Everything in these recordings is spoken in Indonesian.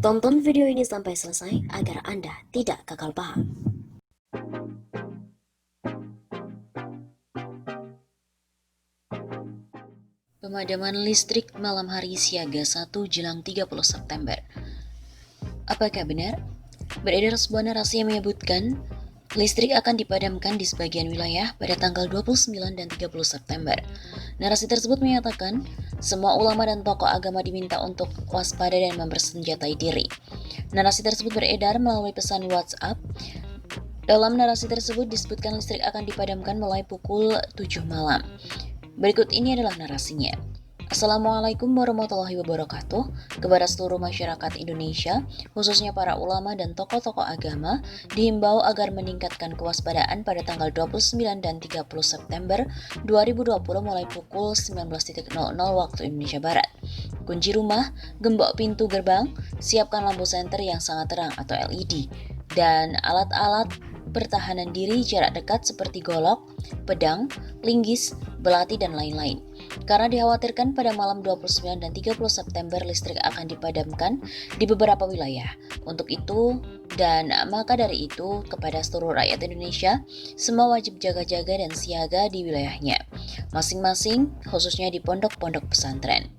Tonton video ini sampai selesai agar Anda tidak gagal paham. Pemadaman listrik malam hari siaga 1 jelang 30 September. Apakah benar? Beredar sebuah narasi yang menyebutkan listrik akan dipadamkan di sebagian wilayah pada tanggal 29 dan 30 September. Narasi tersebut menyatakan semua ulama dan tokoh agama diminta untuk waspada dan mempersenjatai diri. Narasi tersebut beredar melalui pesan WhatsApp. Dalam narasi tersebut disebutkan listrik akan dipadamkan mulai pukul 7 malam. Berikut ini adalah narasinya. Assalamualaikum warahmatullahi wabarakatuh. Kepada seluruh masyarakat Indonesia, khususnya para ulama dan tokoh-tokoh agama, dihimbau agar meningkatkan kewaspadaan pada tanggal 29 dan 30 September 2020 mulai pukul 19.00 waktu Indonesia Barat. Kunci rumah, gembok pintu gerbang, siapkan lampu senter yang sangat terang atau LED, dan alat-alat pertahanan diri jarak dekat seperti golok, pedang, linggis, belati, dan lain-lain. Karena dikhawatirkan pada malam 29 dan 30 September listrik akan dipadamkan di beberapa wilayah. Untuk itu, dan maka dari itu, kepada seluruh rakyat Indonesia, semua wajib jaga-jaga dan siaga di wilayahnya, masing-masing khususnya di pondok-pondok pesantren.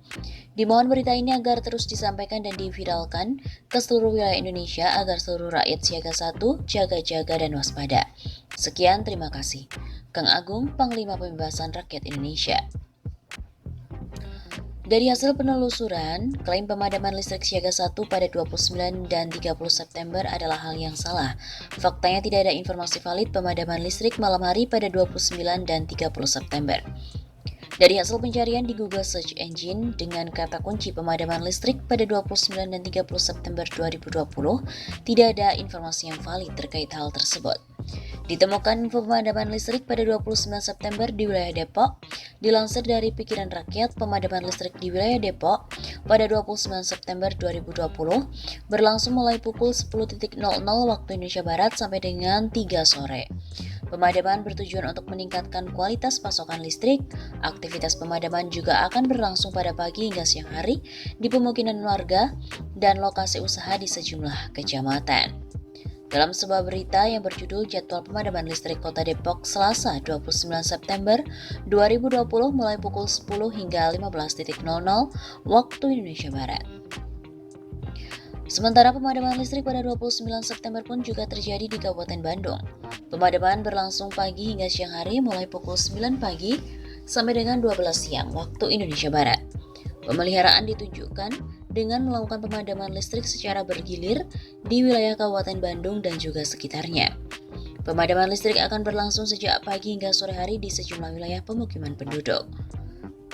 Dimohon berita ini agar terus disampaikan dan diviralkan ke seluruh wilayah Indonesia agar seluruh rakyat siaga 1, jaga-jaga dan waspada. Sekian, terima kasih. Kang Agung, Panglima Pembebasan Rakyat Indonesia. Dari hasil penelusuran, klaim pemadaman listrik siaga 1 pada 29 dan 30 September adalah hal yang salah. Faktanya tidak ada informasi valid pemadaman listrik malam hari pada 29 dan 30 September. Dari hasil pencarian di Google Search Engine dengan kata kunci pemadaman listrik pada 29 dan 30 September 2020, tidak ada informasi yang valid terkait hal tersebut. Ditemukan info pemadaman listrik pada 29 September di wilayah Depok. Dilansir dari Pikiran Rakyat, pemadaman listrik di wilayah Depok pada 29 September 2020 berlangsung mulai pukul 10.00 waktu Indonesia Barat sampai dengan 3 sore. Pemadaman bertujuan untuk meningkatkan kualitas pasokan listrik. Aktivitas pemadaman juga akan berlangsung pada pagi hingga siang hari di pemukiman warga dan lokasi usaha di sejumlah kecamatan. Dalam sebuah berita yang berjudul Jadwal Pemadaman Listrik Kota Depok Selasa 29 September 2020 mulai pukul 10 hingga 15.00 waktu Indonesia Barat. Sementara pemadaman listrik pada 29 September pun juga terjadi di Kabupaten Bandung. Pemadaman berlangsung pagi hingga siang hari mulai pukul 9 pagi sampai dengan 12 siang waktu Indonesia Barat. Pemeliharaan ditunjukkan dengan melakukan pemadaman listrik secara bergilir di wilayah Kabupaten Bandung dan juga sekitarnya. Pemadaman listrik akan berlangsung sejak pagi hingga sore hari di sejumlah wilayah pemukiman penduduk.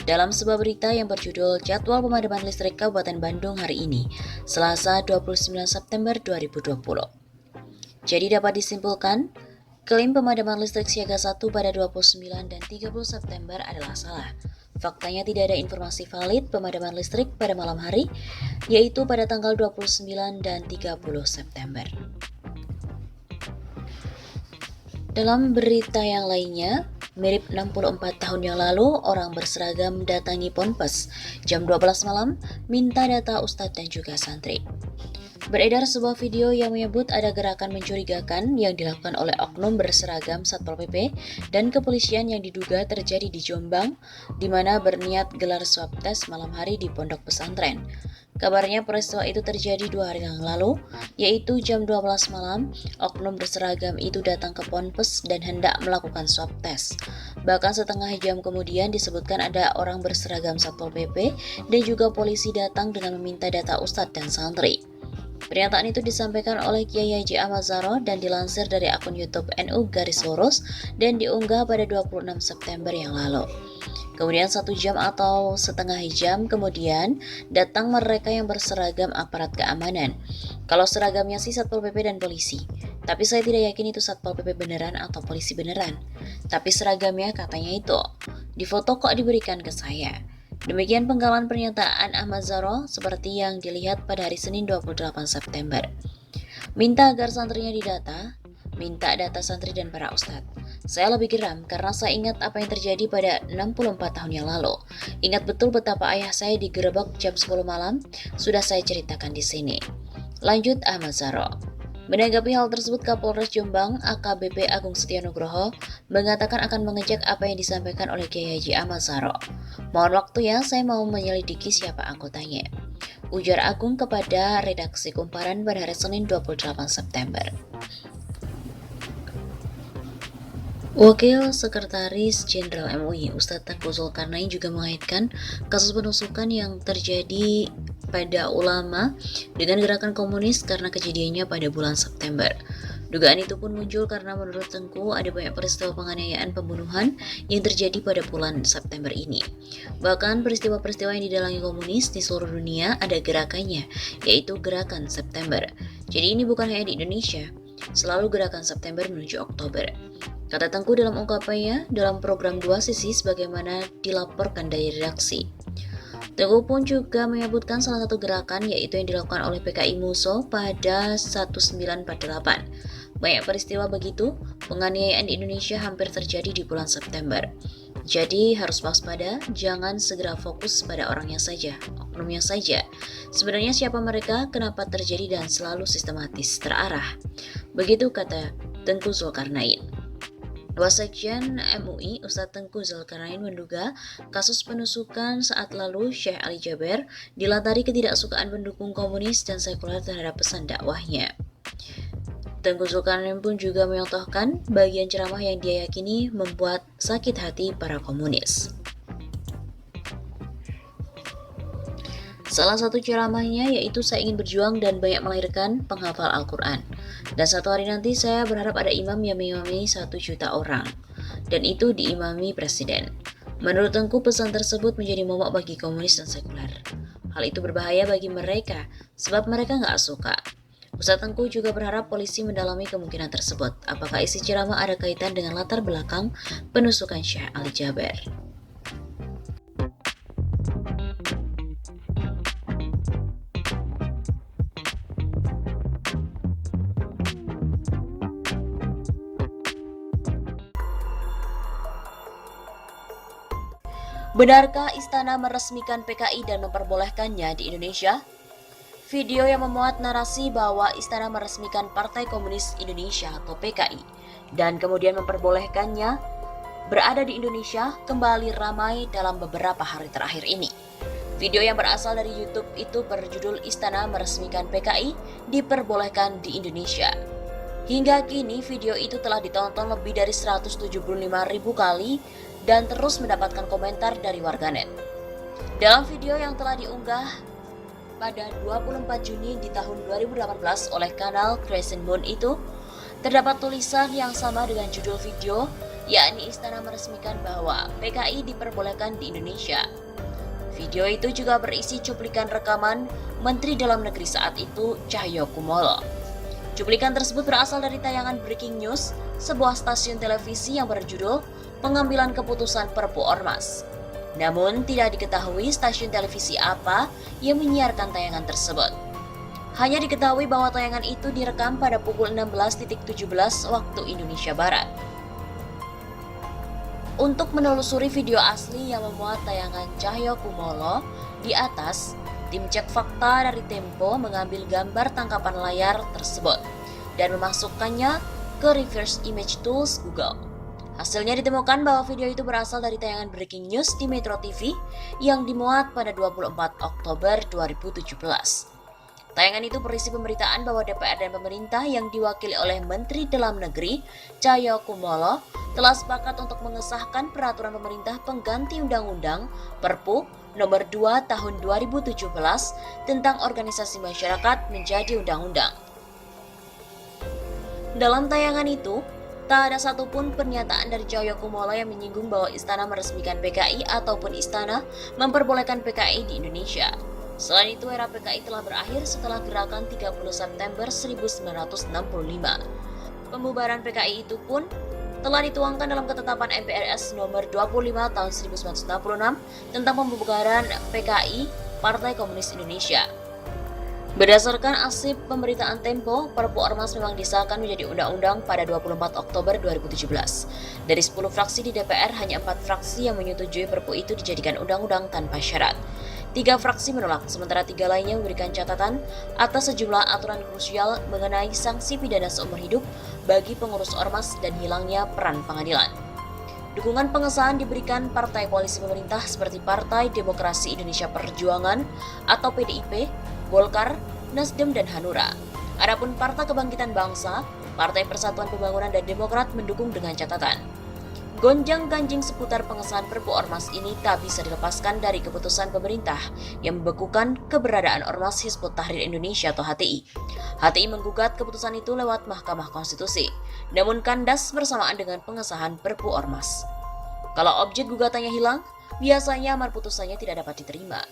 Dalam sebuah berita yang berjudul Jadwal Pemadaman Listrik Kabupaten Bandung hari ini, Selasa 29 September 2020. Jadi dapat disimpulkan, klaim pemadaman listrik siaga 1 pada 29 dan 30 September adalah salah. Faktanya tidak ada informasi valid pemadaman listrik pada malam hari, yaitu pada tanggal 29 dan 30 September. Dalam berita yang lainnya, mirip 64 tahun yang lalu, orang berseragam datangi Ponpes. Jam 12 malam, minta data ustadz dan juga santri. Beredar sebuah video yang menyebut ada gerakan mencurigakan yang dilakukan oleh oknum berseragam Satpol PP dan kepolisian yang diduga terjadi di Jombang, di mana berniat gelar swab tes malam hari di pondok pesantren. Kabarnya peristiwa itu terjadi 2 hari yang lalu, yaitu jam 12 malam, oknum berseragam itu datang ke Ponpes dan hendak melakukan swab tes. Bahkan setengah jam kemudian disebutkan ada orang berseragam Satpol PP dan juga polisi datang dengan meminta data ustadz dan santri. Pernyataan itu disampaikan oleh Kiai Haji Ahmad Zaro dan dilansir dari akun YouTube NU Garis Lurus dan diunggah pada 26 September yang lalu. Kemudian 1 jam atau setengah jam kemudian datang mereka yang berseragam aparat keamanan. Kalau seragamnya sih Satpol PP dan polisi. Tapi saya tidak yakin itu Satpol PP beneran atau polisi beneran. Tapi seragamnya katanya itu. Di foto kok diberikan ke saya. Demikian penggalan pernyataan Ahmad Zahro seperti yang dilihat pada hari Senin 28 September. Minta agar santrinya didata, minta data santri dan para ustadz. Saya lebih geram karena saya ingat apa yang terjadi pada 64 tahun yang lalu. Ingat betul betapa ayah saya digerebek jam 10 malam, sudah saya ceritakan di sini. Lanjut Ahmad Zahro. Menanggapi hal tersebut, Kapolres Jombang AKBP Agung Setia Nugroho mengatakan akan mengecek apa yang disampaikan oleh Kiai Haji Ahmad Zahro. Mohon waktu ya, saya mau menyelidiki siapa anggotanya, ujar Agung kepada redaksi Kumparan pada hari Senin 28 September. Wakil Sekretaris Jenderal MUI Ustadz Tengku Zulkarnain juga mengaitkan kasus penusukan yang terjadi pada ulama dengan gerakan komunis karena kejadiannya pada bulan September. Dugaan itu pun muncul karena menurut Tengku ada banyak peristiwa penganiayaan pembunuhan yang terjadi pada bulan September ini. Bahkan peristiwa-peristiwa yang didalangi komunis di seluruh dunia ada gerakannya, yaitu Gerakan September. Jadi ini bukan hanya di Indonesia, selalu Gerakan September menuju Oktober. Kata Tengku dalam ungkapannya dalam program Dua Sisi sebagaimana dilaporkan dari redaksi. Tengku pun juga menyebutkan salah satu gerakan yaitu yang dilakukan oleh PKI Muso pada 1948. Banyak peristiwa begitu, penganiayaan di Indonesia hampir terjadi di bulan September. Jadi harus waspada, jangan segera fokus pada orangnya saja, oknumnya saja. Sebenarnya siapa mereka, kenapa terjadi dan selalu sistematis, terarah. Begitu kata Tengku Zulkarnain. Wasekjen MUI Ustadz Tengku Zulkarnain menduga kasus penusukan saat lalu Syekh Ali Jaber dilatari ketidaksukaan pendukung komunis dan sekuler terhadap pesan dakwahnya. Tengku Zulkarnain pun juga menyontohkan bagian ceramah yang dia yakini membuat sakit hati para komunis. Salah satu ceramahnya yaitu saya ingin berjuang dan banyak melahirkan penghafal Al-Quran. Dan satu hari nanti saya berharap ada imam yang mengimami 1 juta orang. Dan itu diimami presiden. Menurut Tengku, pesan tersebut menjadi momok bagi komunis dan sekuler. Hal itu berbahaya bagi mereka, sebab mereka nggak suka. Ustadz Tengku juga berharap polisi mendalami kemungkinan tersebut. Apakah isi ceramah ada kaitan dengan latar belakang penusukan Syekh Ali Jaber? Benarkah Istana meresmikan PKI dan memperbolehkannya di Indonesia? Video yang memuat narasi bahwa Istana meresmikan Partai Komunis Indonesia atau PKI dan kemudian memperbolehkannya berada di Indonesia kembali ramai dalam beberapa hari terakhir ini. Video yang berasal dari YouTube itu berjudul Istana meresmikan PKI diperbolehkan di Indonesia. Hingga kini video itu telah ditonton lebih dari 175.000 kali dan terus mendapatkan komentar dari warganet. Dalam video yang telah diunggah pada 24 Juni di tahun 2018 oleh kanal Crescent Moon itu, terdapat tulisan yang sama dengan judul video, yakni Istana meresmikan bahwa PKI diperbolehkan di Indonesia. Video itu juga berisi cuplikan rekaman Menteri Dalam Negeri saat itu, Cahyokumolo. Cuplikan tersebut berasal dari tayangan Breaking News, sebuah stasiun televisi yang berjudul Pengambilan Keputusan Perpu Ormas. Namun tidak diketahui stasiun televisi apa yang menyiarkan tayangan tersebut. Hanya diketahui bahwa tayangan itu direkam pada pukul 16.17 waktu Indonesia Barat. Untuk menelusuri video asli yang memuat tayangan Cahyokumolo, di atas, tim cek fakta dari Tempo mengambil gambar tangkapan layar tersebut dan memasukkannya ke Reverse Image Tools Google. Hasilnya ditemukan bahwa video itu berasal dari tayangan Breaking News di Metro TV yang dimuat pada 24 Oktober 2017. Tayangan itu berisi pemberitaan bahwa DPR dan pemerintah yang diwakili oleh Menteri Dalam Negeri Cahyokumolo telah sepakat untuk mengesahkan peraturan pemerintah pengganti Undang-Undang Perpu Nomor 2 Tahun 2017 tentang organisasi masyarakat menjadi undang-undang. Dalam tayangan itu, tak ada satupun pernyataan dari Cahyokumolo yang menyinggung bahwa Istana meresmikan PKI ataupun Istana memperbolehkan PKI di Indonesia. Selain itu, era PKI telah berakhir setelah gerakan 30 September 1965. Pembubaran PKI itu pun telah dituangkan dalam ketetapan MPRS nomor 25 tahun 1966 tentang pembubaran PKI Partai Komunis Indonesia. Berdasarkan arsip pemberitaan Tempo, Perpu Ormas memang disahkan menjadi undang-undang pada 24 Oktober 2017. Dari 10 fraksi di DPR, hanya 4 fraksi yang menyetujui Perpu itu dijadikan undang-undang tanpa syarat. 3 fraksi menolak, sementara 3 lainnya memberikan catatan atas sejumlah aturan krusial mengenai sanksi pidana seumur hidup bagi pengurus ormas dan hilangnya peran pengadilan. Dukungan pengesahan diberikan partai koalisi pemerintah seperti Partai Demokrasi Indonesia Perjuangan atau PDIP, Golkar, Nasdem, dan Hanura. Adapun Partai Kebangkitan Bangsa, Partai Persatuan Pembangunan, dan Demokrat mendukung dengan catatan. Gonjang-ganjing seputar pengesahan Perpu Ormas ini tak bisa dilepaskan dari keputusan pemerintah yang membekukan keberadaan Ormas Hizbut Tahrir Indonesia atau HTI. HTI menggugat keputusan itu lewat Mahkamah Konstitusi, namun kandas bersamaan dengan pengesahan Perpu Ormas. Kalau objek gugatannya hilang, biasanya amar putusannya tidak dapat diterima,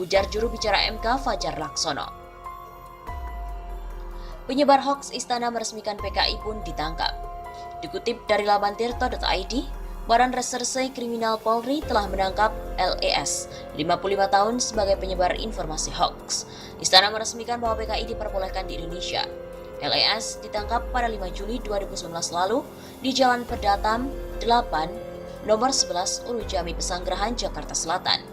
ujar juru bicara MK Fajar Laksono. Penyebar hoaks istana meresmikan PKI pun ditangkap. Dikutip dari laman tirto.id, Badan Reserse Kriminal Polri telah menangkap LES, 55 tahun sebagai penyebar informasi hoaks. Istana meresmikan bahwa PKI diperbolehkan di Indonesia. LES ditangkap pada 5 Juli 2019 lalu di Jalan Pedatam 8, nomor 11, Urujami, Pesanggerahan, Jakarta Selatan.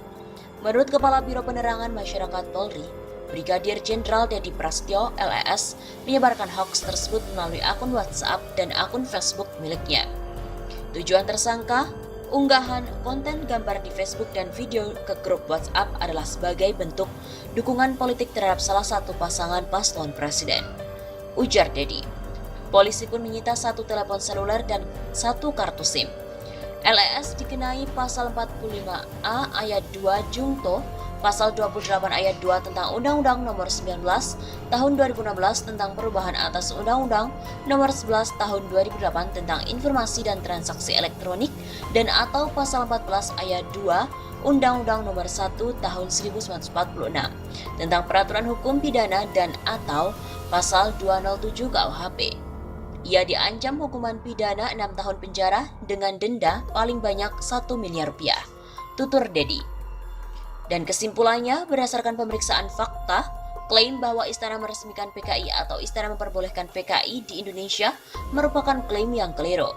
Menurut Kepala Biro Penerangan Masyarakat Polri, Brigadir Jenderal Dedi Prasetyo, LES menyebarkan hoaks tersebut melalui akun WhatsApp dan akun Facebook miliknya. Tujuan tersangka, unggahan konten gambar di Facebook dan video ke grup WhatsApp adalah sebagai bentuk dukungan politik terhadap salah satu pasangan paslon presiden, ujar Dedi. Polisi pun menyita 1 telepon seluler dan 1 kartu SIM. LES dikenai pasal 45A ayat 2 Jungto, pasal 28 ayat 2 tentang Undang-Undang Nomor 19 Tahun 2016 tentang perubahan atas Undang-Undang Nomor 11 Tahun 2008 tentang Informasi dan Transaksi Elektronik dan atau pasal 14 ayat 2 Undang-Undang Nomor 1 Tahun 1946 tentang Peraturan Hukum Pidana dan atau pasal 207 KUHP. Ia diancam hukuman pidana 6 tahun penjara dengan denda paling banyak 1 miliar rupiah, tutur Dedi. Dan kesimpulannya, berdasarkan pemeriksaan fakta, klaim bahwa istana meresmikan PKI atau istana memperbolehkan PKI di Indonesia merupakan klaim yang keliru.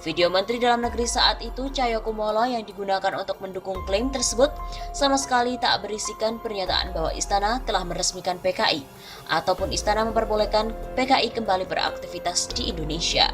Video Menteri Dalam Negeri saat itu, Cahyokumolo, yang digunakan untuk mendukung klaim tersebut sama sekali tak berisikan pernyataan bahwa istana telah meresmikan PKI ataupun istana memperbolehkan PKI kembali beraktivitas di Indonesia.